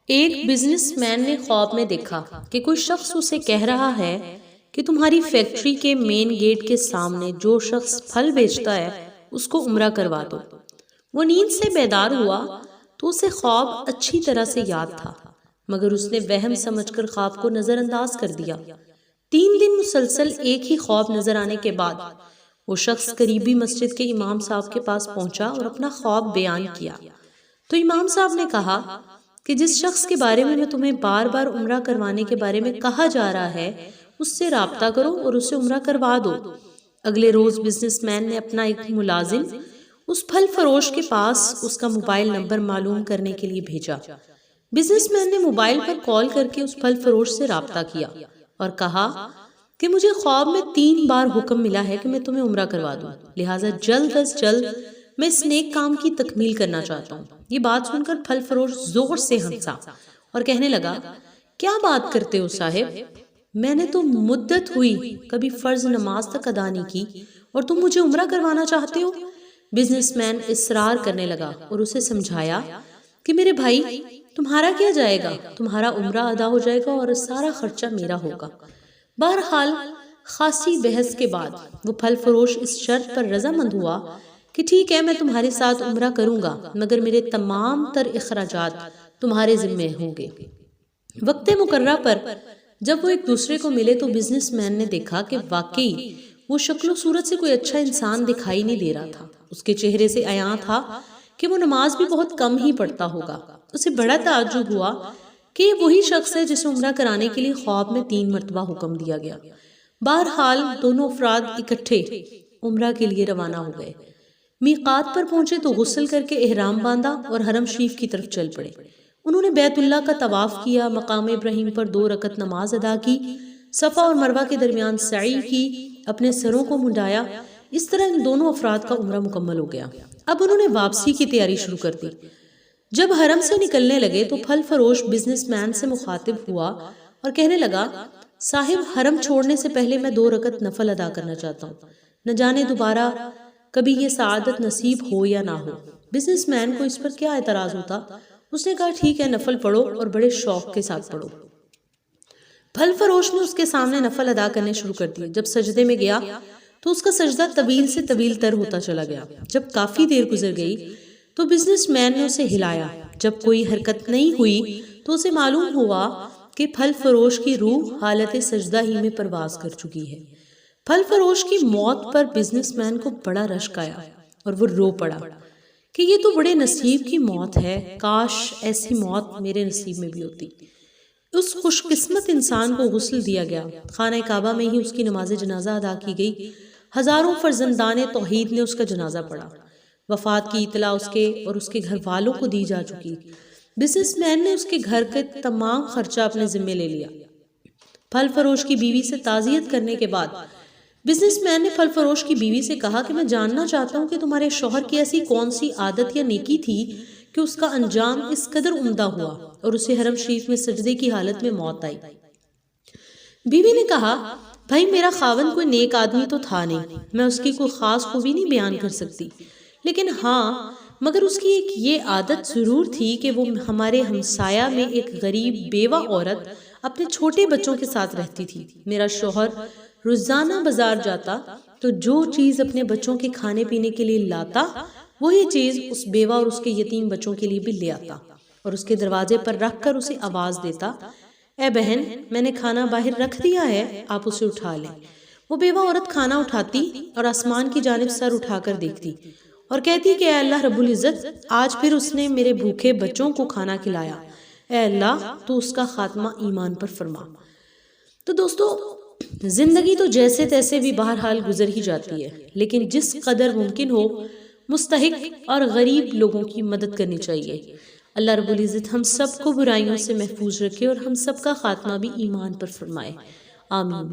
ایک business man نے خواب میں دیکھا کہ کوئی شخص اسے کہہ رہا ہے کہ تمہاری فیکٹری کے مین گیٹ کے سامنے جو شخص پھل بیچتا ہے اس کو عمرہ کروا دو۔ وہ نیند سے بیدار ہوا تو اسے خواب اچھی طرح سے یاد تھا، مگر اس نے وہم سمجھ کر خواب کو نظر انداز کر دیا۔ 3 دن مسلسل ایک ہی خواب نظر آنے کے بعد وہ شخص قریبی مسجد کے امام صاحب کے پاس پہنچا اور اپنا خواب بیان کیا۔ تو امام صاحب نے کہا کہ جس شخص کے بارے میں تمہیں بار بار عمرہ کروانے کے بارے میں کہا جا رہا ہے اس سے رابطہ کرو اور اسے عمرہ کروا دو۔ اگلے روز بزنس مین نے اپنا ایک ملازم اس پھل فروش کے پاس اس کا موبائل نمبر معلوم کرنے کے لیے بھیجا۔ بزنس مین نے موبائل پر کال کر کے اس پھل فروش سے رابطہ کیا اور کہا کہ مجھے خواب میں 3 بار حکم ملا ہے کہ میں تمہیں عمرہ کروا دوں، لہٰذا جلد از جلد میں اس نیک کام کی تکمیل کرنا چاہتا ہوں۔ یہ بات سن کر پھل فروش زور سے ہنسا اور کہنے لگا، کیا بات کرتے ہو صاحب، میں نے تو مدت ہوئی کبھی فرض نماز تک ادا نہیں کی اور تم مجھے عمرہ کروانا چاہتے ہو؟ بزنس مین اصرار کرنے لگا اور اسے سمجھایا کہ میرے بھائی تمہارا کیا جائے گا، تمہارا عمرہ ادا ہو جائے گا اور سارا خرچہ میرا ہوگا۔ بہرحال خاصی بحث کے بعد وہ پھل فروش اس شرط پر رضامند ہوا کہ ٹھیک ہے، میں تمہارے ساتھ عمرہ کروں گا مگر میرے تمام تر اخراجات تمہارے ذمہ ہوں گے۔ وقت مقررہ پر جب وہ ایک دوسرے کو ملے تو بزنس مین نے دیکھا کہ واقعی وہ شکل و صورت سے کوئی اچھا انسان دکھائی نہیں دے رہا تھا۔ اس کے چہرے سے عیاں تھا کہ وہ نماز بھی بہت کم ہی پڑھتا ہوگا۔ اسے بڑا تعجب ہوا کہ یہ وہی شخص ہے جسے عمرہ کرانے کے لیے خواب میں 3 مرتبہ حکم دیا گیا۔ بہرحال دونوں افراد اکٹھے عمرہ کے لیے روانہ ہو گئے۔ میقات پر پہنچے تو غسل کر کے احرام باندھا اور حرم شریف کی طرف چل پڑے۔ انہوں نے بیت اللہ کا طواف کیا، مقام ابراہیم پر 2 رکعت نماز ادا کی، صفا اور مروہ کے درمیان سعی کی، اپنے سروں کو منڈایا۔ اس طرح ان دونوں افراد کا عمرہ مکمل ہو گیا۔ اب انہوں نے واپسی کی تیاری شروع کر دی۔ جب حرم سے نکلنے لگے تو پھل فروش بزنس مین سے مخاطب ہوا اور کہنے لگا، صاحب حرم چھوڑنے سے پہلے میں 2 رکعت نفل ادا کرنا چاہتا ہوں، نہ جانے دوبارہ کبھی یہ سعادت نصیب ہو یا نہ ہو۔ بزنس مین کو اس پر کیا اعتراض ہوتا؟ اس نے کہا ٹھیک ہے، نفل پڑھو اور بڑے شوق کے ساتھ پڑھو۔ پھل فروش نے اس کے سامنے نفل ادا کرنے شروع کر دیے۔ جب سجدے میں گیا تو اس کا سجدہ طویل سے طویل تر ہوتا چلا گیا۔ جب کافی دیر گزر گئی تو بزنس مین نے اسے ہلایا۔ جب کوئی حرکت نہیں ہوئی تو اسے معلوم ہوا کہ پھل فروش کی روح حالت سجدہ ہی میں پرواز کر چکی ہے۔ پھل فروش کی موت پر بزنس مین کو بڑا رشک آیا اور وہ رو پڑا کہ یہ تو بڑے نصیب کی موت ہے، کاش ایسی موت میرے نصیب میں بھی ہوتی۔ اس خوش قسمت انسان کو غسل دیا گیا، خانہ کعبہ میں ہی اس کی نماز جنازہ ادا کی گئی۔ ہزاروں فرزندان توحید نے اس کا جنازہ پڑھا۔ وفات کی اطلاع اس کے اور اس کے گھر والوں کو دی جا چکی۔ بزنس مین نے اس کے گھر کے تمام خرچہ اپنے ذمہ لے لیا۔ پھل فروش کی بیوی سے تعزیت کرنے کے بعد بزنس مین نے پھل فروش کی بیوی سے کہا کہ میں جاننا چاہتا ہوں کہ تمہارے شوہر کی ایسی کون سی عادت یا نیکی تھی کہ اس کا انجام اس قدر عمدہ ہوا اور اسے حرم شریف میں سجدے کی حالت میں موت آئی۔ بیوی نے کہا، بھائی میرا خاوند کوئی نیک آدمی تو تھا نہیں، میں اس کی کوئی خاص خوبی نہیں بیان کر سکتی، لیکن ہاں مگر اس کی ایک یہ عادت ضرور تھی کہ وہ ہمارے ہمسایہ میں ایک غریب بیوہ عورت اپنے چھوٹے بچوں کے ساتھ رہتی تھی۔ میرا شوہر روزانہ بازار جاتا تو جو چیز اپنے بچوں کے کھانے پینے کے لیے لاتا وہی چیز اس بیوہ اور اس کے یتیم بچوں کے لیے بھی لے آتا اور اس کے دروازے پر رکھ کر اسے آواز دیتا، اے بہن میں نے کھانا باہر رکھ دیا ہے، آپ اسے اٹھا لیں۔ وہ بیوہ عورت کھانا اٹھاتی اور آسمان کی جانب سر اٹھا کر دیکھتی اور کہتی کہ اے اللہ رب العزت، آج پھر اس نے میرے بھوکے بچوں کو کھانا کھلایا، اے اللہ تو اس کا خاتمہ ایمان پر فرما۔ تو دوستو زندگی تو جیسے تیسے بھی بہرحال گزر ہی جاتی ہے، لیکن جس قدر ممکن ہو مستحق اور غریب لوگوں کی مدد کرنی چاہیے۔ اللہ رب العزت ہم سب کو برائیوں سے محفوظ رکھے اور ہم سب کا خاتمہ بھی ایمان پر فرمائے، آمین۔